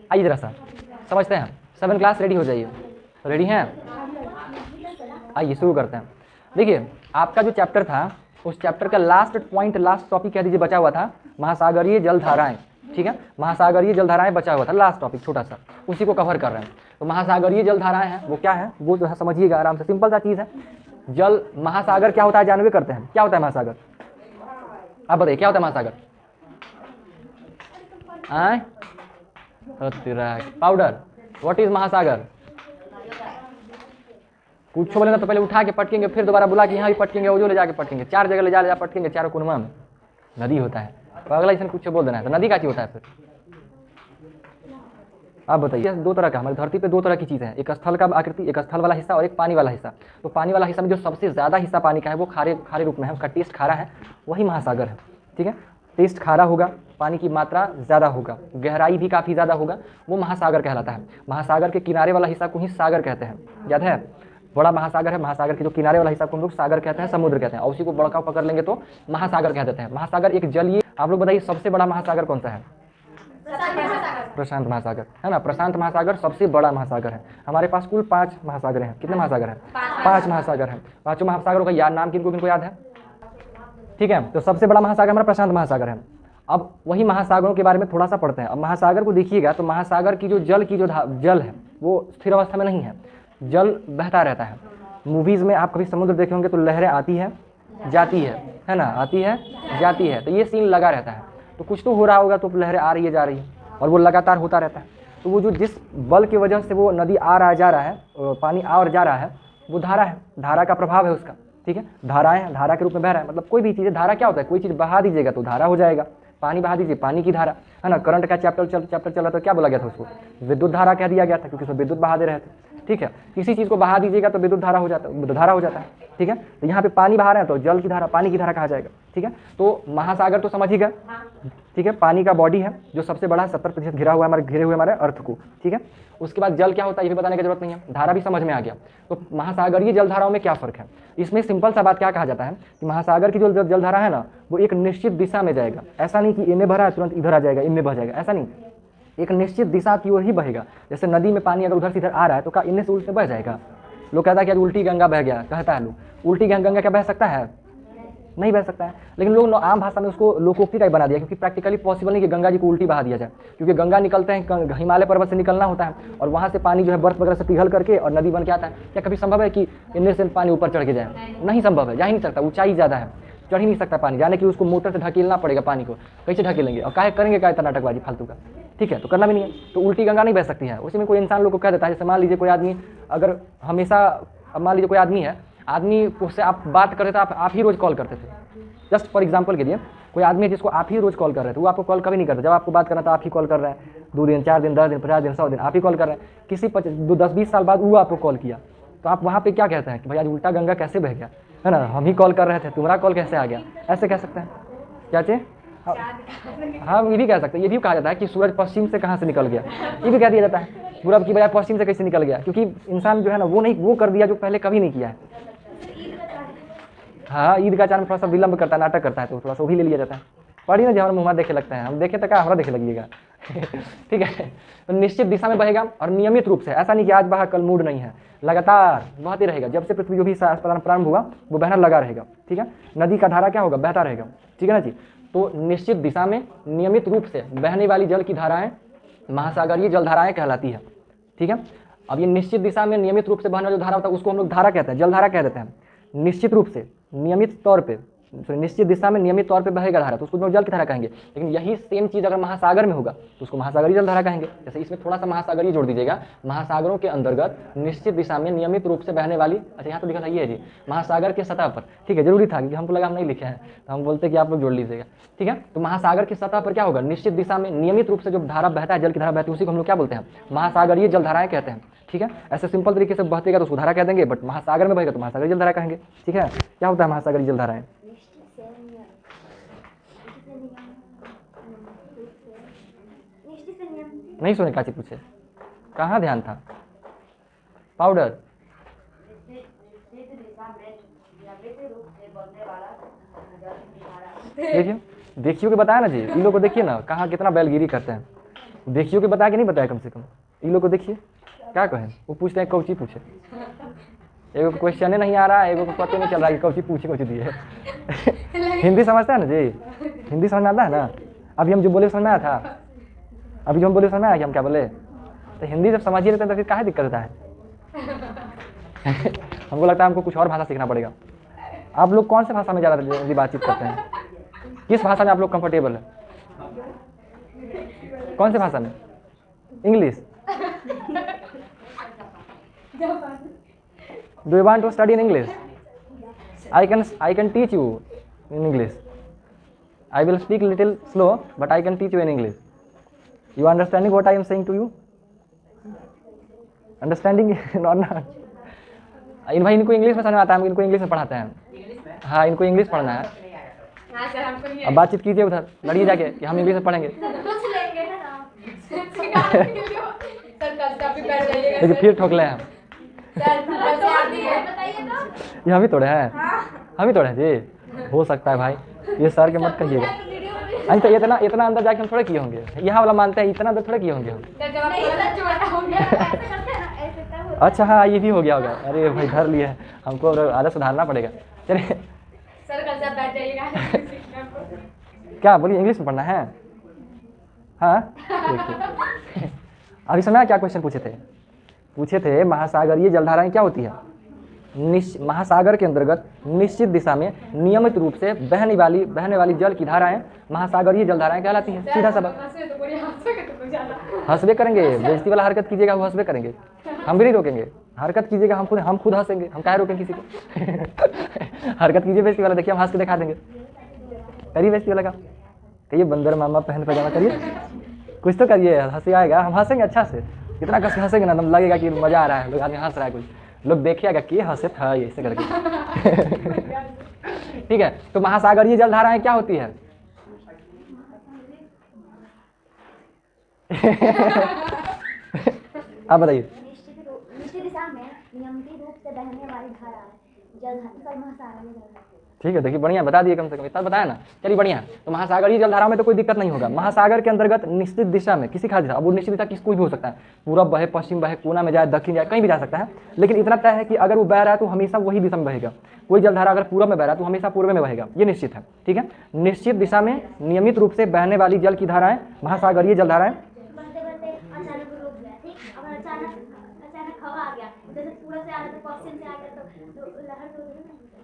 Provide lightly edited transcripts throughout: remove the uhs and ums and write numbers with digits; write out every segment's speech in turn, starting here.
आइए जरा सा समझते हैं। 7 क्लास रेडी हो जाइए, रेडी हैं? आइए शुरू करते हैं। देखिए आपका जो चैप्टर था उस चैप्टर का लास्ट पॉइंट, लास्ट टॉपिक कह दीजिए बचा हुआ था महासागरीय जलधाराएं। ठीक है, महासागरीय जलधाराएं बचा हुआ था, लास्ट टॉपिक छोटा सा, उसी को कवर कर रहे हैं। तो महासागरीय जलधाराएं हैं वो क्या है, वो जो है समझिएगा आराम से, सिंपल सा चीज़ है। जल महासागर क्या होता है जानवे करते हैं, क्या होता है महासागर? आप बताइए क्या होता है महासागर? पाउडर, व्हाट इज महासागर? कुछ बोले ना तो पहले उठा के पटकेंगे, फिर दोबारा बुला के यहाँ भी पटकेंगे, वो जो ले जाके पटकेंगे, 4 जगह ले जा पटकेंगे, चारों कोनवा में नदी होता है। तो अगला इसमें कुछ बोल देना है तो नदी का चीज होता है फिर? आप बताइए। 2 तरह का, हमारी धरती पे 2 तरह की चीज़ें हैं, एक स्थल का आकृति, एक स्थल वाला हिस्सा और एक पानी वाला हिस्सा। तो पानी वाला हिस्सा में जो सबसे ज़्यादा हिस्सा पानी का है वो खारे खारे रूप में है, उसका टेस्ट खारा है, वही महासागर है। ठीक है, टेस्ट खारा होगा, पानी की मात्रा ज़्यादा होगा, गहराई भी काफ़ी ज़्यादा होगा, वो महासागर कहलाता है। महासागर के किनारे वाला हिस्सा को ही सागर कहते हैं, याद है? बड़ा महासागर है, महासागर के जो किनारे वाला हिस्सा को हम लोग सागर कहते हैं, समुद्र कहते हैं, और उसी को बड़का पकड़ लेंगे तो महासागर कह देते हैं। महासागर एक जलीय, आप लोग बताइए सबसे बड़ा महासागर कौन सा है? प्रशांत महासागर है ना। प्रशांत महासागर सबसे बड़ा महासागर है। हमारे पास कुल 5 महासागर हैं। कितने महासागर हैं? 5 महासागर हैं। 5 महासागरों का याद नाम किनको किनको याद है? ठीक है, तो सबसे बड़ा महासागर हमारा प्रशांत महासागर है। अब वही महासागरों के बारे में थोड़ा सा पढ़ते हैं। अब महासागर को देखिएगा तो महासागर की जो जल है वो स्थिर अवस्था में नहीं है, जल बहता रहता है। मूवीज़ में आप कभी समुद्र देखे होंगे तो लहरें आती है जाती है ना, आती है जाती है, तो ये सीन लगा रहता है। तो कुछ तो हो रहा होगा तो लहरें आ रही है जा रही है और वो लगातार होता रहता है। तो वो जो जिस बल की वजह से वो नदी आ रहा है जा रहा है, पानी आ और जा रहा है, वो धारा है, धारा का प्रभाव है उसका। ठीक है, धाराएं धारा के रूप में बह रहा है। मतलब कोई भी चीज़, धारा क्या होता है, कोई चीज़ बहा दीजिएगा तो धारा हो जाएगा। पानी बहा दीजिए, पानी की धारा, है ना। करंट का चैप्टर चल रहा था, क्या बोला गया था उसको? विद्युत धारा कह दिया गया था, क्योंकि उसमें विद्युत बहा दे रहे थे। ठीक है, किसी चीज़ को बहा दीजिएगा तो विद्युत धारा हो जाता है। ठीक है, तो यहाँ पे पानी बहा रहे हैं तो जल की धारा, पानी की धारा कहा जाएगा। ठीक है, तो महासागर तो समझिएगा। ठीक है, पानी का बॉडी है जो सबसे बड़ा 70% घिरा हुआ है, घिरे हुए हमारे अर्थ को। ठीक है, उसके बाद जल क्या होता है ये भी बताने की जरूरत नहीं है, धारा भी समझ में आ गया। तो महासागरीय जलधाराओं में क्या फर्क है? इसमें सिंपल सा बात क्या कहा जाता है कि महासागर की जो जलधारा है ना, वो एक निश्चित दिशा में जाएगा। ऐसा नहीं कि इनमें भरा है तुरंत इधर आ जाएगा, इनमें बह जाएगा, ऐसा नहीं, एक निश्चित दिशा की ओर ही बहेगा। जैसे नदी में पानी अगर उधर से इधर आ रहा है तो क्या इनमें से उल्टे बह जाएगा? लोग कहता है कि आज उल्टी गंगा बह गया, कहता है लोग, उल्टी गंगा क्या बह सकता है? नहीं बह सकता है। लेकिन लोग आम भाषा में उसको लोकोक्ति टाइप बना दिया, क्योंकि प्रैक्टिकली पॉसिबल नहीं कि गंगा जी को उल्टी बहा दिया जाए, क्योंकि गंगा निकलते हैं हिमालय पर्वत से निकलना होता है और वहाँ से पानी जो है बर्फ वगैरह से पिघल करके और नदी बन के आता है। क्या कभी संभव है कि इनमें से पानी ऊपर चढ़ के जाए? नहीं संभव है, जा ही नहीं सकता, ऊंचाई ज़्यादा है, चढ़ ही नहीं सकता पानी, जाने कि उसको मोटर से ढकेलना पड़ेगा पानी को। कैसे ढकेलेंगे और काहे करेंगे, क्या नाटकबाजी फालतू का? ठीक है, तो करना भी नहीं है। तो उल्टी गंगा नहीं बह सकती है। उसी में कोई इंसान लोग को कह देता है, जैसे मान लीजिए कोई आदमी अगर हमेशा, अब मान लीजिए कोई आदमी है, आदमी उससे आप बात करते थे, आप ही रोज़ कॉल करते थे, जस्ट फॉर एग्जाम्पल के लिए, कोई आदमी है जिसको आप ही रोज़ कॉल कर रहे थे, वो आपको कॉल कभी नहीं करता। जब आपको बात करना था आप ही कॉल कर रहे हैं, 2 दिन 4 दिन 10 दिन 50 दिन 100 दिन आप ही कॉल कर रहे हैं। किसी 10-20 साल बाद वो आपको कॉल किया तो आप वहाँ पे क्या कहते हैं कि भाई आज उल्टा गंगा कैसे बह गया, है ना, हम ही कॉल कर रहे थे, तुम्हारा कॉल कैसे आ गया? ऐसे कह सकते हैं क्या चे? हाँ, ये भी कह सकते हैं। ये भी कहा जाता है कि सूरज पश्चिम से कहाँ से निकल गया, ये भी कह दिया जाता है, पूरब की बजाय पश्चिम से कैसे निकल गया, क्योंकि इंसान जो है ना वो कर दिया जो पहले कभी नहीं किया है। हाँ, ईद का चांद में थोड़ा सा विलंब करता है, नाटक करता है, तो थोड़ा सा वो भी ले लिया जाता है। पढ़िए ना, जो हमारा मुँह देखे लगता है, हम देखे तो क्या हमारा देखे लगिएगा। ठीक है, तो निश्चित दिशा में बहेगा और नियमित रूप से, ऐसा नहीं कि आज बहा कल मूड नहीं है, लगातार बहते रहेगा। जब से पृथ्वी जो भी प्रारंभ हुआ वो बहना लगा रहेगा। ठीक है, नदी का धारा क्या होगा, बहता रहेगा। ठीक है ना जी। तो निश्चित दिशा में नियमित रूप से बहने वाली जल की धाराएं महासागरीय जलधाराएं कहलाती है। ठीक है, अब ये निश्चित दिशा में नियमित रूप से बहने वाली जो धारा होता है उसको हम लोग धारा कहते हैं, जलधारा कह देते हैं। निश्चित रूप से, नियमित तौर पे, निश्चित दिशा में नियमित तौर पे बहेगा धारा, तो उसको जल की धारा कहेंगे। लेकिन यही सेम चीज़ अगर महासागर में होगा तो उसको महासागरीय जलधारा कहेंगे। जैसे इसमें थोड़ा सा महासागरीय जोड़ दीजिएगा, महासागरों के अंतर्गत निश्चित दिशा में नियमित रूप से बहने वाली, अच्छा यहाँ तो लिखा था ये है जी, महासागर के सतह पर। ठीक है, जरूरी था क्योंकि हमको लगा हम नहीं लिखे हैं तो हम बोलते कि आप लोग जोड़ लीजिएगा। ठीक है, तो महासागर की सतह पर क्या होगा, निश्चित दिशा में नियमित रूप से जो धारा बहता है, जल की धारा बहती है, उसी को हम लोग क्या बोलते हैं, महासागरीय जलधाराएं कहते हैं। ठीक है, ऐसे सिंपल तरीके से बहतेगा तो उसको धारा कह देंगे, बट महासागर में बहेगा तो महासागरीय जलधारा कहेंगे। ठीक है, क्या होता है महासागरीय जलधाराएं? नहीं सुने, काची पूछे, कहाँ ध्यान था? पाउडर, देखिए देखियो के बताया ना जी, इन लोग को देखिए ना कहाँ कितना बैलगिरी करते हैं। देखियो कि बताया कि नहीं बताया, कम से कम इन लोग को देखिए क्या कहें। वो पूछते हैं कौची पूछे, एगो क्वेश्चन नहीं आ रहा है, एगो को पता नहीं चल रहा है कि कौची पूछी कौची दिए। हिंदी समझता है ना जी, हिंदी समझ में आता है ना। अभी हम जो बोले समझ में आया था, अभी जो हम बोले समझ में आया कि हम क्या बोले। तो हिंदी जब समझ ही लेते हैं तो फिर काहे दिक्कत होता है। हमको लगता है हमको कुछ और भाषा सीखना पड़ेगा। आप लोग कौन से भाषा में ज़्यादा जल्दी बातचीत करते हैं, किस भाषा में आप लोग कंफर्टेबल है, कौन से भाषा में? English. Do you want to study in English? I can teach you in English. I will speak little slow, but I can teach you in English. You understanding what I am saying to you? Understanding or not? इन भाई इनको English में समझ में आता है, हम इनको English में पढ़ाते हैं। हाँ, इनको इंग्लिश पढ़ना है। अब बातचीत कीजिए उधर, लड़िए जाके कि हम इंग्लिश में पढ़ेंगे। देखिए फिर ठोक ले हम। ये हम ही तोड़े हैं, हम ही तोड़े हैं जी। हो सकता है भाई, ये सर के मत कहिएगा। अरे तो इतना अंदर जाके हम थोड़े किए होंगे, यहाँ वाला मानते हैं इतना अंदर थोड़े किए होंगे हम। अच्छा हाँ, ये भी हो गया होगा। अरे भाई धर लिए, हमको आदत सुधारना पड़ेगा। चलिए क्या बोलिए, इंग्लिश में पढ़ना है? हाँ देखिए, अभी समझा क्या क्वेश्चन पूछे थे महासागरीय जलधाराएं क्या होती है? महासागर के अंतर्गत निश्चित दिशा में नियमित रूप से बहने वाली जल की धाराएं महासागरीय जलधाराएं कहलाती हैं। सीधा सा बात। हंसबे करेंगे, बेइज्जती वाला हरकत कीजिएगा वो हंसबे करेंगे, हम भी नहीं रोकेंगे। हरकत कीजिएगा हम खुद हंसेंगे, हम काहे रोकें किसी को। हरकत कीजिए बेइज्जती वाला, देखिए हम हंस के दिखा देंगे। करिए बेइज्जती वाला का, कहिए बंदर मामा पहन पैजामा, करिए कुछ तो करिए, हंसी आएगा, हम हंसेंगे अच्छा से। इतना कस हंसेंगे ना तब लगेगा कि मजा आ रहा है, लोग आदमी हंस रहा है, कुछ लोग देखिएगा कि हंसे था ये ऐसे करके। ठीक है, तो महासागरीय जलधाराएं क्या होती है? आप बताइए। निश्चित दिशा में नियमित रूप से बहने वाली धारा जलधारा महासागर में। ठीक है, देखिए बढ़िया बता दिए, कम से कम इतना बताया ना। चलिए बढ़िया। तो महासागरीय जलधारा में तो कोई दिक्कत नहीं होगा। महासागर के अंतर्गत निश्चित दिशा में किसी खास दिशा, अब वो निश्चित दिशा किस कोई भी हो सकता है, पूरब बहे, पश्चिम बहे, कोना में जाए, दक्षिण जाए, कहीं भी जा सकता है। लेकिन इतना तय है कि अगर वो बह रहा है तो हमेशा वही दिशा में बहेगा। कोई जलधारा अगर पूरब में बह रहा है तो हमेशा पूर्व में बहेगा, ये निश्चित है। ठीक है, निश्चित दिशा में नियमित रूप से बहने वाली जल की धाराएं महासागरीय जलधाराएं।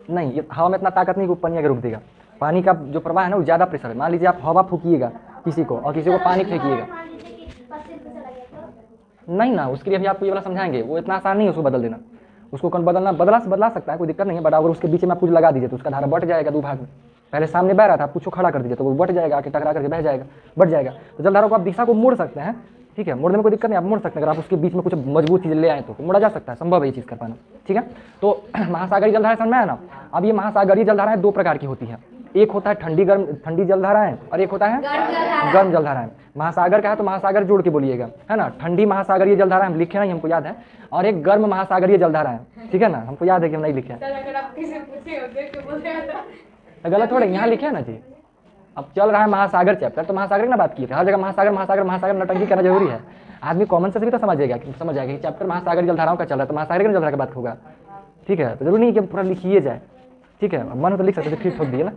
नहीं, ये हवा में इतना ताकत नहीं कि पानी अगर रुक देगा। पानी का जो प्रवाह है ना वो ज़्यादा प्रेशर है। मान लीजिए आप हवा फूकिएगा किसी को और किसी को पानी फेंकिएगा, नहीं ना, उसके लिए भी आपको ये वाला समझाएंगे। वो इतना आसान नहीं है उसको बदल देना। उसको कौन बदला सकता है, कोई दिक्कत नहीं है, बट अगर उसके बीच में आप कुछ लगा दीजिए तो उसका धारा बट जाएगा दो भाग में। पहले सामने बह रहा था, आप कुछ खड़ा कर दीजिए तो वो बट जाएगा, आके टकरा करके बह जाएगा, बट जाएगा। तो जलधारा को आप दिशा को मोड़ सकते हैं। ठीक है, मोड़ने में कोई दिक्कत नहीं, आप मोड़ सकते हैं। अगर आप उसके बीच में कुछ मजबूत चीज़ ले आए तो मोड़ा जा सकता है, संभव है ये चीज़ कर पाना। ठीक है, तो महासागरीय जलधारा समझ में आया ना। अब ये महासागरीय जलधाराएं दो प्रकार की होती हैं, एक होता है ठंडी जलधाराएं और एक होता है गर्म जलधाराएं। महासागर का है तो महासागर जोड़ के बोलिएगा, है ना। ठंडी महासागरीय जलधारा हम लिखे नहीं, हमको याद है, और एक गर्म महासागरीय जलधारा है। ठीक है ना, हमको याद है कि हम नहीं लिखे हैं। गलत थोड़े, यहाँ लिखे है ना जी। अब चल रहा है महासागर चैप्टर, तो महासागर की ना बात की है। हर जगह महासागर महासागर महासागर नटंकी करना जरूरी है। आदमी कॉमन सेंस भी तो समझ जाएगा कि चैप्टर महासागरीय जलधाराओं का चल रहा है तो महासागरीय जलधारा की बात होगा। ठीक है, तो जरूरी नहीं कि पूरा लिखिए जाए। ठीक है, मन हो तो लिख सकते, फिर ठोक दिए ना।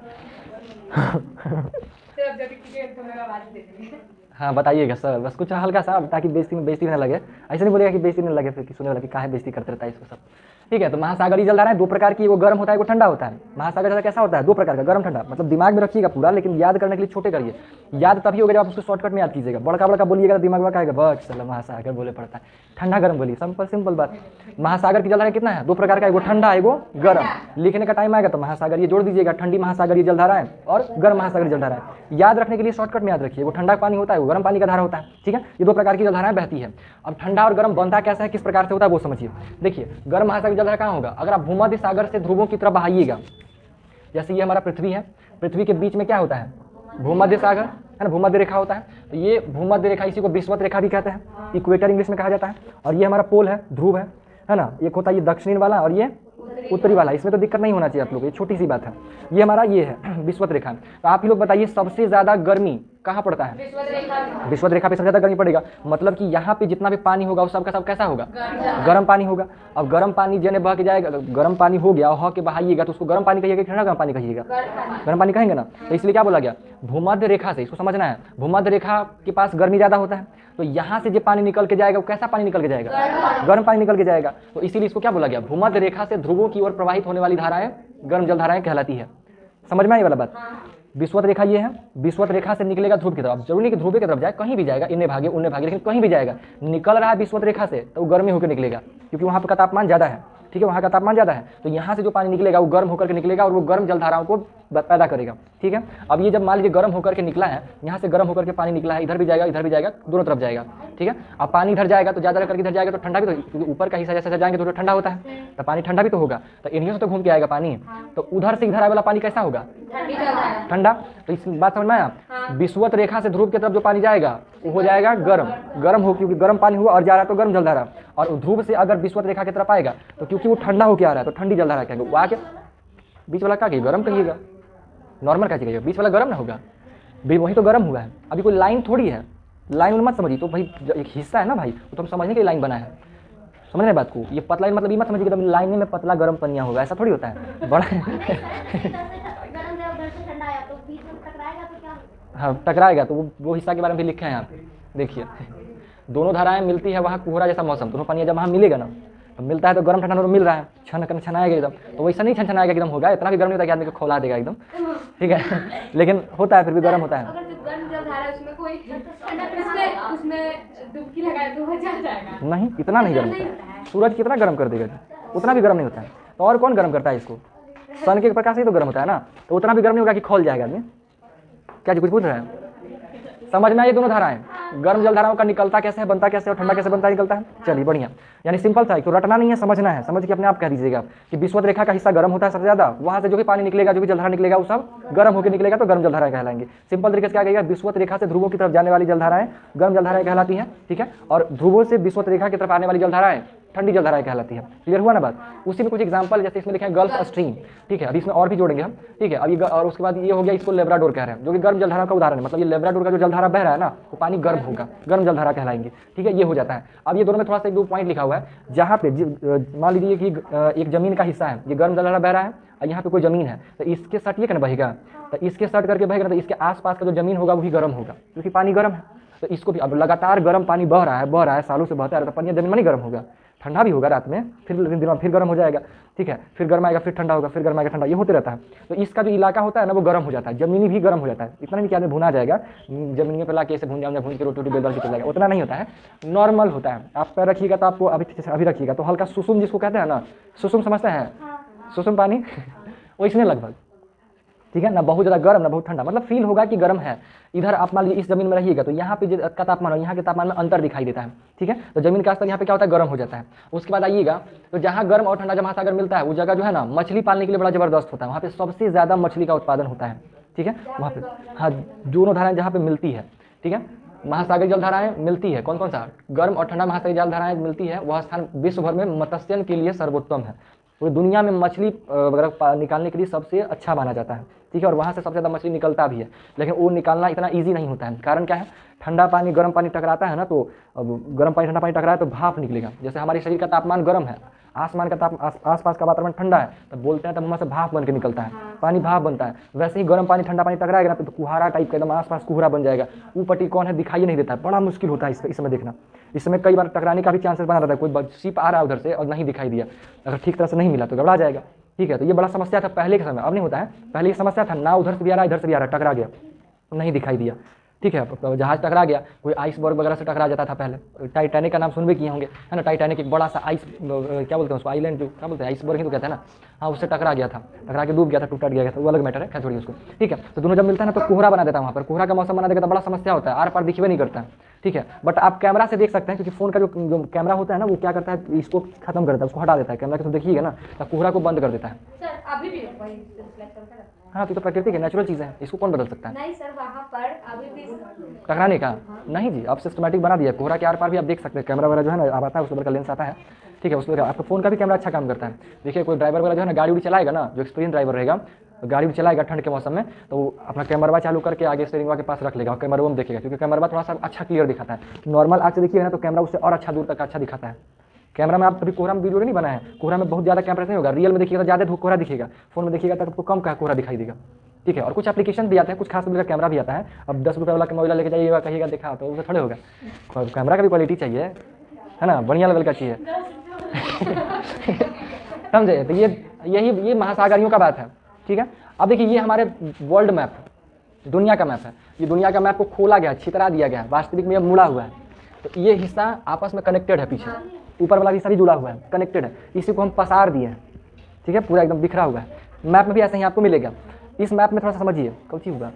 हाँ बताइएगा सर, बस कुछ हल्का सा, ताकि बेइज्जती ना लगे। ऐसे नहीं बोलेगा कि बेइज्जती नहीं लगे, फिर सुनने वाला कि काहे बेइज्जती करते रहता है इसको सब। ठीक है, तो महासागरीय जलधाराएं दो प्रकार की, वो गर्म होता है, वो ठंडा होता है। महासागर जल कैसा होता है? दो प्रकार का, गर्म ठंडा। मतलब दिमाग में रखिएगा पूरा, लेकिन याद करने के लिए छोटे करिए। याद तभी होगा जब आप उसको शॉर्टकट में याद कीजिएगा। बड़का बोलिएगा दिमाग में आएगा, बस चलो महासागर बोले पड़ता है। ठंडा गर्म बोलिए, सिंपल बात। महासागर की जलधारा कितना है? दो प्रकार का, एगो ठंडा एगो गर्म। लिखने का टाइम आएगा तो महासागरीय जोड़ दीजिएगा, ठंडी महासागरीय जलधाराएं और गर्म महासागरीय जलधाराएं। याद रखने के लिए शॉर्टकट में याद रखिए, वो ठंडा पानी होता है, वो गर्म पानी का धारा होता है। ठीक है, ये दो प्रकार की जलधाराएं बहती है। अब ठंडा और गर्म बनता कैसा है, किस प्रकार से होता है वो समझिए। देखिए, गर्म महासागरीय जलधारा कहाँ होगा? अगर आप भूमध्य सागर से ध्रुवों की तरफ बहाइएगा, जैसे ये हमारा पृथ्वी है, पृथ्वी के बीच में क्या होता है? भूमध्य सागर है ना, भूमध्य रेखा होता है। तो ये भूमध्य रेखा, इसी को विषुवत रेखा भी कहते हैं, इक्वेटर इंग्लिश में कहा जाता है। और ये हमारा पोल है, ध्रुव है ना। एक होता है ये दक्षिणी वाला और ये उत्तरी वाला। इसमें तो दिक्कत नहीं होना चाहिए आप लोग, ये छोटी सी बात है। ये हमारा ये है विषुवत रेखा। तो आप ही लोग बताइए, सबसे ज़्यादा गर्मी कहाँ पड़ता है? विषुवत रेखा पे सबसे ज़्यादा गर्मी पड़ेगा। मतलब कि यहाँ पे जितना भी पानी होगा वो सब का सब कैसा होगा? गर्म पानी होगा। अब गर्म पानी जने बह के जाएगा, गर्म पानी हो गया और के बहाइएगा तो उसको गर्म पानी कहिएगा कि ठंडा गर्म पानी कहिएगा? गर्म पानी कहेंगे ना। तो इसलिए क्या बोला गया? भूमध्य रेखा से, इसको समझना है, भूमध्य रेखा के पास गर्मी ज़्यादा होता है, तो यहाँ से जो पानी निकल के जाएगा वो कैसा पानी निकल के जाएगा? गर्म पानी निकल के जाएगा। तो इसीलिए इसको क्या बोला गया? भूमध्य रेखा से ध्रुवों की ओर प्रवाहित होने वाली धाराएं गर्म जल धाराएं कहलाती है। समझ में आई वाला बात? विषुवत रेखा ये है, विषुवत रेखा से निकलेगा ध्रुव की तरफ। जरूरी नहीं कि ध्रुव की तरफ जाए, कहीं भी जाएगा, इन्हें भागे उन्हें भागे, लेकिन कहीं भी जाएगा, निकल रहा है विषुवत रेखा से तो वो गर्मी होकर निकलेगा, क्योंकि वहाँ पर का तापमान ज़्यादा है। ठीक है, वहाँ का तापमान ज़्यादा है, तो यहाँ से जो पानी निकलेगा वो गर्म होकर के निकलेगा और वो गर्म जलधाराओं को पैदा करेगा। ठीक है, अब ये जब मान लीजिए गर्म होकर के निकला है, यहाँ से गर्म होकर के पानी निकला है, इधर भी जाएगा इधर भी जाएगा, दोनों तरफ जाएगा। ठीक है, अब पानी इधर जाएगा तो ज़्यादा करके इधर जाएगा तो ठंडा भी, तो क्योंकि ऊपर का हिस्सा जैसे जाएंगे तो ठंडा होता है, तो पानी ठंडा भी तो होगा, तो इन्हीं से तो घूम के आएगा पानी, तो उधर से इधर आने वाला पानी कैसा होगा? ठंडा। तो इस बात समझ में आया? विषुवत रेखा से ध्रुव की तरफ जो पानी जाएगा वो हो जाएगा गर्म, गर्म हो, क्योंकि गर्म पानी हुआ और जा रहा है तो गर्म जलधारा, और ध्रुव से अगर विषुवत रेखा की तरफ आएगा तो क्योंकि वो ठंडा होकर आ रहा है तो ठंडी जलधारा कहेंगे। वो आके बीच वाला क्या कहिए? गर्म कहिएगा, नॉर्मल क्या कहिएगा? बीच वाला गर्म ना होगा, वही तो गर्म हुआ है। अभी कोई लाइन थोड़ी है, लाइन मत समझिए, तो भाई एक हिस्सा है ना भाई, तो तुम समझने के लिए लाइन बना है, समझ रहे बात को? ये पतला मतलब ये मत समझिए कि लाइन में पतला गर्म पनिया होगा, ऐसा थोड़ी होता है बड़ा हाँ टकराएगा, तो वो हिस्सा के बारे में भी लिखा है यहाँ पे, देखिए दोनों धाराएं मिलती है वहाँ कोहरा जैसा मौसम, दोनों पानी जब वहाँ मिलेगा ना, तो मिलता है तो गर्म ठंडा मिल रहा है, छनाएगा एकदम, तो वैसा नहीं छनाएगा एकदम होगा, इतना भी गर्म नहीं होता कि आदमी को खौला देगा एकदम। ठीक है लेकिन होता है फिर भी गर्म होता है। नहीं, इतना नहीं गर्म होता है, सूरज कितना गर्म कर देगा? उतना भी गर्म नहीं होता है, तो और कौन गर्म करता है इसको? सन के प्रकाश से तो गर्म होता है ना, तो उतना भी गर्म नहीं होगा कि खोल जाएगा आदमी। क्या जी कुछ पूछ रहे हैं? समझ में आइए दोनों धाराएं, गर्म जल धाराओं का निकलता कैसे है, बनता कैसे, और ठंडा कैसे बनता है निकलता है। चलिए बढ़िया, यानी सिंपल था, तो रटना नहीं है, समझना है, समझ के अपने आप कह दीजिएगा कि विषुवत रेखा का हिस्सा गर्म होता है सबसे ज्यादा, वहां से जो भी पानी निकलेगा, जो भी जलधारा निकलेगा वो सब गर्म होकर निकलेगा, तो गर्म जलधाराएं कहलाएंगे। सिंपल तरीके से क्या कहेगा? विषुवत रेखा से ध्रुवों की तरफ जाने वाली जलधाराएं गर्म जलधाराएं कहलाती हैं। ठीक है, और ध्रुवों से विषुवत रेखा की तरफ आने वाली जलधाराएं ठंडी जलधाराएं कहलाती है। क्लियर हुआ ना बात? उसी में कुछ एग्जांपल, जैसे इसमें लिखे हैं गल्फ स्ट्रीम। ठीक है, अभी इसमें और भी जोड़ेंगे हम। ठीक है, अभी और उसके बाद ये हो गया, इसको लेब्राडोर कह रहे हैं, जो कि गर्म जलधारा का उदाहरण है, मतलब ये लेब्राडोर का जो जलधारा बह रहा है ना, वो पानी गर्म होगा, गर्म जलधारा कहलाएंगे। ठीक है, ये हो जाता है। अब ये दोनों में थोड़ा सा एक दो पॉइंट लिखा हुआ है, जहाँ पे मान लीजिए कि एक जमीन का हिस्सा है, ये गर्म जलधारा बह रहा है, और यहाँ पे कोई जमीन है, तो इसके सटिए ना बहेगा, तो इसके सट करके बहेगा, तो इसके आसपास का जो जमीन होगा वो भी गर्म होगा, क्योंकि पानी गर्म है। तो इसको भी, अब लगातार गर्म पानी बह रहा है, सालों से बहता है, तो पानी जमीन में नहीं गर्म होगा, ठंडा भी होगा रात में, फिर दिन में फिर गर्म हो जाएगा। ठीक है, फिर गर्म आएगा, फिर ठंडा होगा, फिर गर्म आएगा, ठंडा, ये होते रहता है। तो इसका जो इलाका होता है ना वो गर्म हो जाता है, जमीनी भी गर्म हो जाता है। इतना नहीं कि आदमी भुना जाएगा, जमीन पे ला के ऐसे भून के रोटी बेल के चलेगा, उतना नहीं होता है, नॉर्मल होता है। आप पैर रखिएगा तो आपको अभी रखिएगा तो हल्का सुसुम जिसको कहते हैं ना, सुसुम समझते हैं? सुसुम पानी वो इसमें लगभग। ठीक है ना, बहुत ज़्यादा गर्म ना बहुत ठंडा, मतलब फील होगा कि गर्म है। इधर आप मान लीजिए इस जमीन में रहिएगा तो यहाँ पे का तापमान और यहाँ के तापमान में अंतर दिखाई देता है। ठीक है, तो जमीन का स्तर यहाँ पे क्या होता है? गर्म हो जाता है। उसके बाद आइएगा तो जहाँ गर्म और ठंडा महासागर मिलता है, वो जगह जो है ना मछली पालने के लिए बड़ा जबरदस्त होता है, वहाँ पे सबसे ज़्यादा मछली का उत्पादन होता है। ठीक है, वहाँ पे हाँ दोनों धाराएं जहाँ पे मिलती है, ठीक है, महासागरीय जलधाराएं मिलती है, कौन कौन सा? गर्म और ठंडा महासागरीय जलधाराएं मिलती है, वह स्थान विश्व भर में मत्स्यन के लिए सर्वोत्तम है। पूरी दुनिया में मछली वगैरह निकालने के लिए सबसे अच्छा माना जाता है। ठीक है, और वहाँ से सबसे ज़्यादा मछली निकलता भी है, लेकिन वो निकालना इतना ईजी नहीं होता है। कारण क्या है? ठंडा पानी गर्म पानी टकराता है ना, तो अब गर्म पानी ठंडा पानी टकराए तो भाप निकलेगा। जैसे हमारे शरीर का तापमान गर्म है, आसमान का आसपास का वातावरण ठंडा है, तब बोलते हैं तब मुँह से भाप बन के निकलता है, पानी भाप बनता है। वैसे ही गर्म पानी ठंडा पानी टकराएगा ना तो कुहारा टाइप का एकदम आसपास कुहरा बन जाएगा, वो पट्टी कौन है दिखाई नहीं देता है, बड़ा मुश्किल होता है इस समय देखना। इस समय कई बार टकराने का भी चांसेस बना रहता है, कोई शिप आ रहा है उधर से और नहीं दिखाई दिया, अगर ठीक तरह से नहीं मिला तो घबरा जाएगा। ठीक है, तो ये बड़ा समस्या था पहले के समय, अब नहीं होता है। पहले ये समस्या था ना, उधर से भी आ रहा है इधर से भी आ रहा है, टकरा गया नहीं दिखाई दिया। ठीक है, जहाज टकरा गया, कोई आइसबर्ग वगैरह से टकरा जाता था पहले। टाइटैनिक का नाम सुनबे किए होंगे, है ना? टाइटैनिक एक बड़ा सा आइस क्या बोलते हैं उसको, आइलैंड जो क्या बोलते हैं, आइसबर्ग ही तो कहते हैं ना, हाँ, उससे टकरा गया था, टकरा के डूब गया था, टूट गया था, वो अलग मैटर है, क्या छोड़िए उसको। ठीक है, तो दोनों जब मिलता है ना तो कोहरा बना देता है, वहाँ पर कोहरा का मौसम बना देगा तो बड़ा समस्या होता है, आर पार दिखबे नहीं करता है। ठीक है, बट आप कैमरा से देख सकते हैं, क्योंकि फोन का जो कैमरा होता है ना वो क्या करता है, इसको खत्म करता है, उसको हटा देता है, कैमरा के तो देखिएगा ना, तो कोहरा को बंद कर देता है। अभी भी वही हाँ, तो प्रकृति की नेचुरल चीज़ है, इसको कौन बदल सकता है? नहीं सर, वहाँ पर अभी भी टकराने का नहीं जी, अब सिस्टमेटिक बना दिया। कोहरा के आर पार भी आप देख सकते हैं, कैमरा वगैरह जो है ना अब आता है, उसके का लेंस आता है। ठीक है, उसमें आपका फोन का भी कैमरा अच्छा काम करता है। देखिए कोई ड्राइवर वगैरह जो है ना गाड़ी उड़ी चलाएगा ना, जो एक्सपीरियंस ड्राइवर रहेगा, तो गाड़ी भी चलाएगा ठंड के मौसम में तो वो अपना कैमरवा चालू करके आगे स्टीयरिंग के पास रख लेगा और कैमरा में देखेगा, क्योंकि कैमरा थोड़ा सा अच्छा क्लियर दिखाता है। नॉर्मल आँख से देखिए ना तो कैमरा उससे और अच्छा दूर तक अच्छा दिखाता है। कैमरा में आप कभी कोहरा में वीडियो नहीं बनाए हैं, कोहरा में बहुत ज़्यादा कैमरा नहीं होगा, रियल में देखिएगा तो ज़्यादा कोहरा दिखेगा, फोन में देखिएगा तो आपको कम का कोहरा दिखाई देगा, ठीक है। और कुछ एप्लीकेशन भी आते हैं, कुछ खास का कैमरा भी आता है। अब 10 रुपये वाला मोबाइल लेके जाइएगा कहिएगा देखा तो उसे थोड़े होगा, कैमरा का भी क्वालिटी चाहिए है ना, बढ़िया लेवल का चाहिए समझे। तो ये महासागरियों का बात है, ठीक है। अब देखिए ये हमारे वर्ल्ड मैप है, दुनिया का मैप है। ये दुनिया का मैप को खोला गया है, छितरा दिया गया है, वास्तविक में ये मुड़ा हुआ है। तो ये हिस्सा आपस में कनेक्टेड है, पीछे ऊपर वाला हिस्सा भी जुड़ा हुआ है, कनेक्टेड है। इसी को हम पसार दिए हैं, ठीक है, पूरा एकदम बिखरा हुआ है। मैप में भी ऐसे ही आपको मिलेगा। इस मैप में थोड़ा सा समझिए कौन हुआ।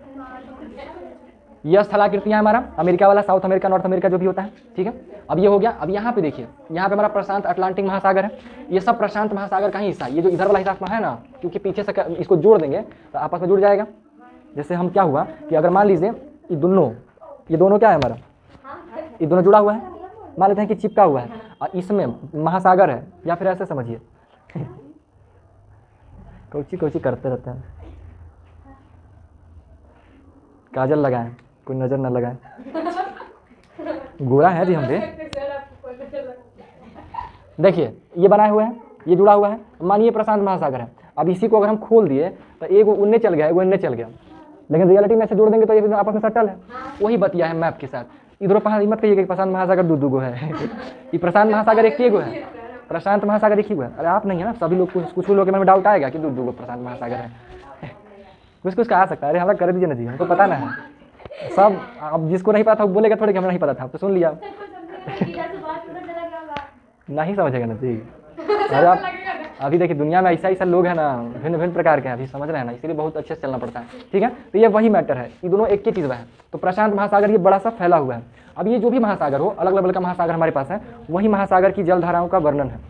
यह स्थलाकृतियाँ हमारा अमेरिका वाला, साउथ अमेरिका, नॉर्थ अमेरिका जो भी होता है, ठीक है। अब ये हो गया। अब यहाँ पे देखिए, यहाँ पे हमारा प्रशांत अटलांटिक महासागर है। ये सब प्रशांत महासागर का ही हिस्सा है। ये जो इधर वाला हिस्सा है ना, क्योंकि पीछे से इसको जोड़ देंगे तो आपस में जुड़ जाएगा। जैसे हम क्या हुआ कि अगर मान लीजिए ये दोनों क्या है हमारा, ये दोनों जुड़ा हुआ है, मान लेते हैं कि चिपका हुआ है और इसमें महासागर है, या फिर ऐसे समझिए कोची करते रहते हैं। काजल लगाएं, कोई नजर न लगाए, गोरा है जी हम भी। देखिए ये बनाए हुए हैं, ये जुड़ा हुआ है, मानिए प्रशांत महासागर है। अब इसी को अगर हम खोल दिए तो एक उन्ने चल गया, एक इन्ने चल गया, लेकिन रियलिटी में से जोड़ देंगे तो ये आपस में सटल है। वही बतिया है मैप के साथ। इधर मत कहिए कि प्रशांत महासागर दो गो है ये प्रशांत महासागर एक ही गो है, प्रशांत महासागर एक ही गो है। अरे आप नहीं है ना, सभी लोग कुछ लोगों के मन में डाउट आएगा कि दो गो प्रशांत महासागर है कुछ आ सकता है। अरे हमारा कर दीजिए ना जी, हमको पता ना है सब। अब जिसको नहीं पता था वो बोलेगा थोड़ी कि हमें नहीं पता था, तो सुन लिया नहीं समझेगा ना जी। अरे आप अभी देखिए दुनिया में ऐसा लोग हैं ना, भिन्न भिन्न प्रकार के हैं, अभी समझ रहे हैं ना, इसीलिए बहुत अच्छे से चलना पड़ता है, ठीक है। तो ये वही मैटर है, ये दोनों एक ही चीज़ है। तो प्रशांत महासागर ये बड़ा सा फैला हुआ है। अब ये जो भी महासागर हो, अलग लेवल का महासागर हमारे पास है, वही महासागर की जलधाराओं का वर्णन है।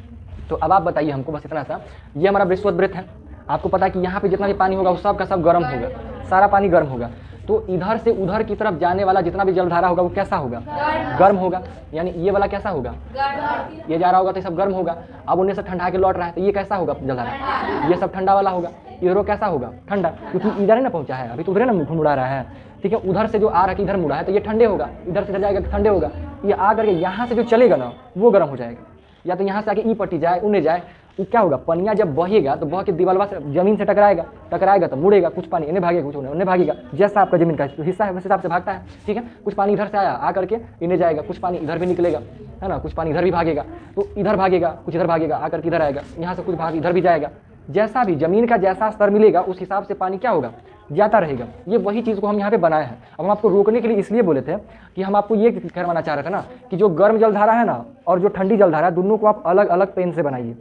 तो अब आप बताइए हमको बस इतना सा, ये हमारा विश्ववृत्त है। आपको पता है कि यहाँ पे जितना भी पानी होगा वो सब का सब गर्म होगा, सारा पानी गर्म होगा। तो इधर से उधर की तरफ जाने वाला जितना भी जलधारा होगा वो कैसा होगा, गर्म होगा। यानी ये वाला कैसा होगा, ये जा रहा होगा तो ये सब गर्म होगा। अब उन्हें से ठंडा के लौट रहा है तो ये कैसा होगा जलधारा, ये सब ठंडा वाला होगा। इधर कैसा होगा, ठंडा, क्योंकि इधर ही ना पहुंचा है, अभी तो उधर ना मुड़ रहा है, ठीक है। उधर से जो आ रहा है इधर मुड़ा है तो ये ठंडे होगा, इधर से जाएगा तो ठंडे होगा। ये आ करके यहाँ से जो चलेगा ना वो गर्म हो जाएगा। या तो यहाँ से आके ई पट्टी जाए उन्हें जाए, वो क्या होगा, पनिया जब बहेगा तो बह के दीवार से जमीन से टकराएगा तो मुड़ेगा, कुछ पानी इन्हें भागेगा, कुछ उन्हें भागेगा, जैसा आपका जमीन का हिस्सा है उस हिसाब से भागता है, ठीक है। कुछ पानी इधर से आया आ करके इन्हें जाएगा, कुछ पानी इधर भी निकलेगा, है ना, कुछ पानी इधर भी भागेगा, तो इधर भागेगा, कुछ इधर भागेगा आकर के इधर आएगा, यहाँ से कुछ भाग इधर भी जाएगा। जैसा भी जमीन का जैसा स्तर मिलेगा उस हिसाब से पानी क्या होगा, जाता रहेगा। ये वही चीज़ को हम यहाँ पे बनाए हैं। अब हम आपको रोकने के लिए इसलिए बोले थे कि हम आपको ये करवाना चाह रहे थे ना कि जो गर्म जलधारा है ना और जो ठंडी जलधारा है, दोनों को आप अलग अलग पेन से बनाइए।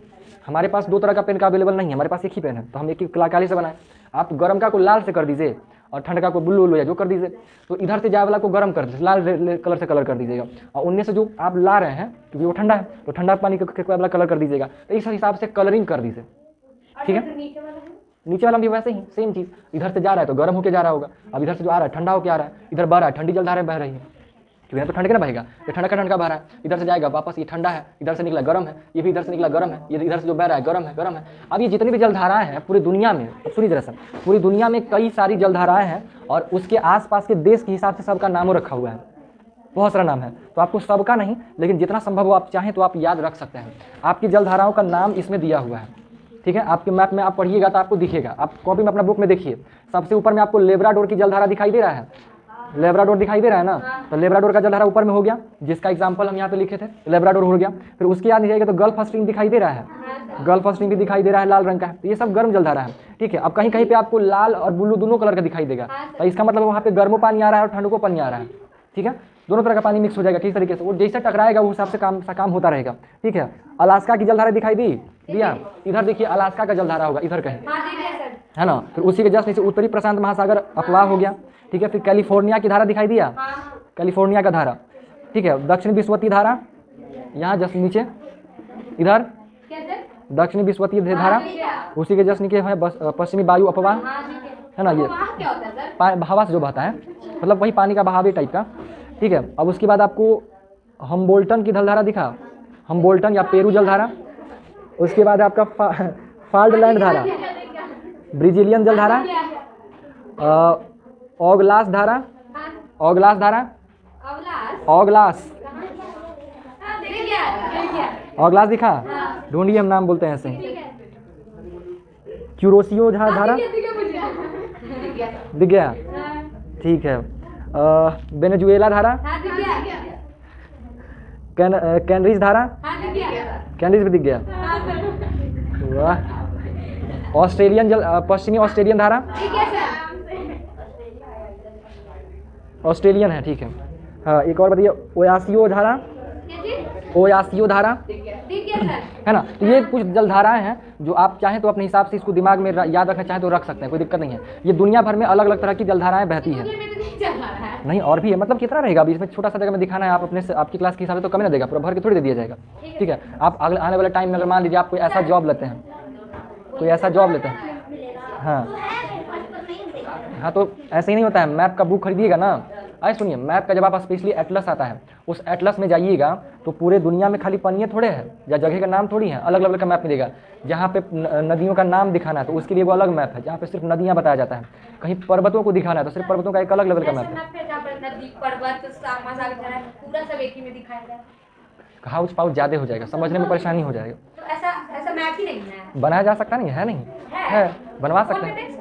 हमारे पास दो तरह का पेन का अवेलेबल नहीं है, हमारे पास एक ही पेन है, तो हम एक ही काली से बनाए। आप गर्म का को लाल से कर दीजिए और ठंड का को ब्लू या जो कर दीजिए। तो इधर से जाए वाला को गर्म कर दीजिए, लाल कलर से कलर कर दीजिएगा, और उनमें से जो आप ला रहे हैं क्योंकि वो ठंडा है तो ठंडा पानी का वाला कलर कर दीजिएगा। तो इस हिसाब से कलरिंग कर दीजिए, ठीक है। नीचे वाला भी वैसे ही सेम चीज़, इधर से जा रहा है तो गर्म होकर जा रहा होगा, अब इधर से जो आ रहा है ठंडा होकर आ रहा है, इधर बह रहा है ठंडी जलधारा बह रही है, क्योंकि यहाँ तो ठंड के ना बहेगा, तो ठंडा का बह रहा है, इधर से जाएगा वापस ये ठंडा है, इधर से निकला गर्म है, ये भी इधर से निकला गर्म है, ये इधर से जो बह रहा है गर्म है। अब ये जितनी भी जलधाराएं हैं पूरी दुनिया में, सुनिए जरा सा, पूरी दुनिया में कई सारी जलधाराएं हैं और उसके आसपास के देश के हिसाब से सबका नामों रखा हुआ है, बहुत सारा नाम है। तो आपको सबका नहीं, लेकिन जितना संभव हो आप चाहें तो आप याद रख सकते हैं। आपकी जलधाराओं का नाम इसमें दिया हुआ है, ठीक है। आपके मैप में आप पढ़िएगा तो आपको दिखेगा, आप कॉपी में अपना बुक में देखिए, सबसे ऊपर में आपको लेब्राडोर की जलधारा दिखाई दे रहा है, लेब्राडोर दिखाई दे रहा है ना, तो लेब्राडोर का जलधारा ऊपर में हो गया, जिसका एग्जांपल हम यहाँ पे लिखे थे, लेब्राडोर हो गया। फिर उसके याद नहीं जाएगा तो गल्फ स्ट्रीम दिखाई दे रहा है, गल्फ स्ट्रीम भी दिखाई दे रहा है, लाल रंग का है, तो ये सब गर्म जलधारा है, ठीक है। अब कहीं कहीं पे आपको लाल और ब्लू दोनों कलर का दिखाई देगा, तो इसका मतलब वहाँ पे गर्मो पानी आ रहा है और ठंडो को पानी आ रहा है, ठीक है। दोनों तरह का पानी मिक्स हो जाएगा किस तरीके से, वो जैसे टकराएगा उस हिसाब से काम होता रहेगा, ठीक है। अलास्का की जलधारा दिखाई दिया, इधर देखिए अलास्का का जलधारा होगा इधर कहीं, है ना। फिर उसी के जस्ट नीचे उत्तरी प्रशांत महासागर अफवाह हो गया, ठीक है। फिर कैलिफोर्निया की धारा दिखाई दिया, कैलिफोर्निया का धारा, ठीक है। दक्षिण विश्ववती धारा यहाँ जस्ट नीचे, इधर दक्षिणी विश्ववती धारा, उसी के जस्ट नीचे है पश्चिमी वायु अफवाह, है ना। ये हवा से जो बहता है, मतलब वही पानी का बहाव टाइप का, ठीक है। अब उसके बाद आपको हम्बोल्टन की जलधारा दिखा, हम्बोल्टन या पेरू जलधारा। उसके बाद आपका फाल्टलैंड धारा, ब्रिजिलियन जलधारा, ओगलास धारा, हाँ, ओगलास धारा, अवलास ओगलास, हाँ, दिख गया ओगलास दिखा, हाँ। ढूंढिए, हम नाम बोलते हैं ऐसे ही। ठीक है क्यूरोसियो धारा, दिख गया मुझे दिख गया दिख गया, हाँ, ठीक है। वेनेजुएला धारा, हाँ दिख गया कैनरीज धारा, हाँ दिख गया कैनरीज भी दिख गया, हाँ सर वाह। ऑस्ट्रेलियन पश्चिमी ऑस्ट्रेलियन धारा, ठीक है सर ऑस्ट्रेलियन है, ठीक है। हाँ, एक और बताइए, ओयासियो धारा, क्या चीज ओयासियो धारा, दिख गया सर है ना। तो ये कुछ जलधाराएं हैं जो आप चाहें तो अपने हिसाब से इसको दिमाग में याद रखना चाहें तो रख सकते हैं, कोई दिक्कत नहीं है। ये दुनिया भर में अलग अलग तरह की जलधाराएं बहती हैं। मुझे में तो नहीं चल रहा है नहीं, और भी है, मतलब कितना रहेगा अभी इसमें, छोटा सा जगह में दिखाना है, आप अपने से आपकी क्लास के हिसाब से तो कम ही ना देगा, पूरा भर के थोड़ी दे दिया जाएगा। ठीक है, आप अगले आने वाले टाइम में अगर मान लीजिए आप कोई ऐसा जॉब लेते हैं, कोई ऐसा जॉब लेते हैं, हाँ तो ऐसे ही नहीं होता है। मैप का बुक खरीदिएगा ना, आए सुनिए, मैप का जब आप स्पेशली एटलस आता है, उस एटलस में जाइएगा तो पूरे दुनिया में खाली पन्नियाँ थोड़े हैं या जगह का नाम थोड़ी है, अलग अलग का मैप मिलेगा। जहाँ पे नदियों का नाम दिखाना है तो उसके लिए वो अलग मैप है, जहाँ पे सिर्फ नदियाँ बताया जाता है। कहीं पर्वतों को दिखाना है तो सिर्फ पर्वतों का एक अलग लेवल का मैप है। जहाँ पर नदी पर्वत महासागर पूरा सब एक ही में दिखाया गया हाउस पाउस ज़्यादा हो जाएगा, समझने में परेशानी हो जाएगा। तो ऐसा मैप ही नहीं है बनाया जा सकता नहीं है, नहीं है, बनवा सकते हैं,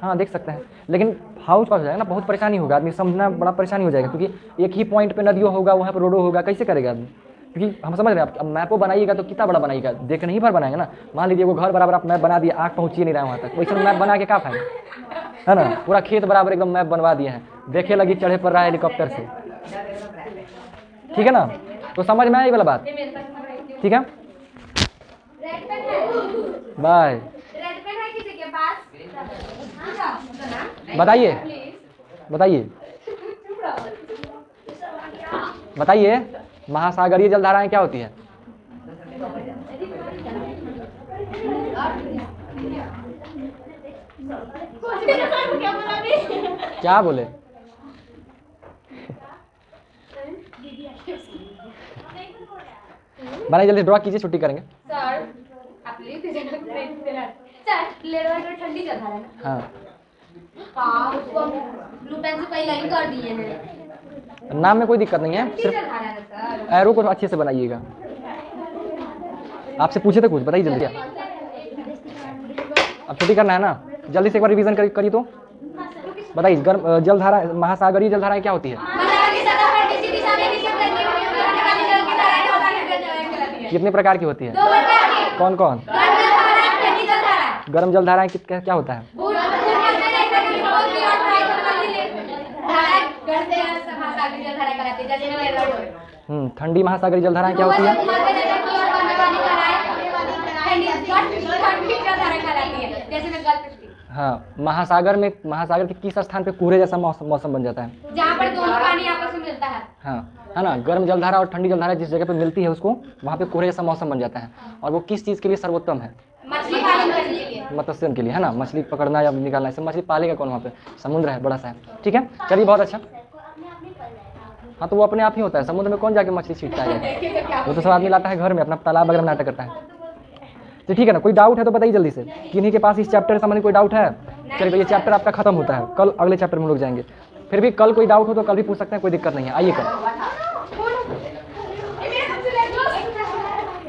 हाँ देख सकते हैं, लेकिन हाउस पाउस हो जाएगा ना, बहुत परेशानी होगा, आदमी समझना बड़ा परेशानी हो जाएगा, क्योंकि एक ही पॉइंट पे नदियों होगा, वहाँ पर रोडो होगा, कैसे करेगा आदमी। क्योंकि हम समझ रहे हैं, आप मैपो बनाइएगा तो कितना बड़ा बनाइएगा, देख नहीं भर बनाएंगे ना। मान लीजिए वो घर बराबर आप मैप बना दिए, आँख पहुँच ही नहीं रहा वहाँ तक, वैसे मैप बना के क्या फायदा, है ना। पूरा खेत बराबर एकदम मैप बनवा दिए हैं, देखे लगी चढ़े पड़ रहा है हेलीकॉप्टर से, ठीक है ना। तो समझ में आई वाला बात, ठीक है, रेड पेन है बाय। रेड पेन है किसी के पास बताइए बताइए बताइए, महासागरीय जलधाराएं क्या होती है? क्या बोले? बनाइए जल्दी, ड्रॉ कीजिए, छुट्टी करेंगे। सर आप प्लीज सर लेडर में ठंडी चल रहा है ना हाँ, हाँ उसको ब्लू पेन से कई लाइन कर दिए हैं नाम में कोई दिक्कत नहीं है, ठंडी सिर्फ चल रहा है सर एरो को अच्छे से बनाइएगा। आपसे पूछे थे कुछ, बताइए जल्दी। अब छुट्टी करना है ना, जल्दी से एक बार रिवीजन करिए तो बताइए। गर्म जलधारा, महासागरीय जलधाराएं क्या होती है? महासागर की सतह पर किसी दिशा में निश्चित रहने वाली जल की धाराएं होती है। कितने प्रकार की होती है? 2 प्रकार की कौन कौन? गर्म जलधारा ठंडी जलधारा गर्म जलधाराएं क्या होता है? ठंडी महासागरीय जलधाराएं क्या होती है? हाँ, महासागर के किस स्थान पे कोहरे जैसा मौसम बन जाता है? जहाँ पर दोनों पानी आपस में मिलता है। हाँ, है ना। गर्म जलधारा और ठंडी जलधारा जिस जगह पे मिलती है उसको, वहाँ पे कोहरे जैसा मौसम बन जाता है। और वो किस चीज़ के लिए सर्वोत्तम है? मछली पालन करने के लिए, मत्स्यन के लिए, है ना। मछली पकड़ना या निकालना, इससे मछली पालेगा कौन वहाँ पे? समुद्र है, बड़ा सा है, ठीक है। चलिए, बहुत अच्छा। हाँ, तो वो अपने आप ही होता है, समुद्र में कौन जाके मछली छींटता है? वो तो सब आदमी लाता है घर में, अपना तालाब वगैरह नाटक करता है। तो ठीक है ना, कोई डाउट है तो बताइए जल्दी से। किन्हीं के पास इस चैप्टर से संबंधित कोई डाउट है? चलिए, तो ये चैप्टर आपका खत्म होता है, कल अगले चैप्टर में हम लोग जाएंगे। फिर भी कल कोई डाउट हो तो कल भी पूछ सकते हैं, कोई दिक्कत नहीं है। आइए कल।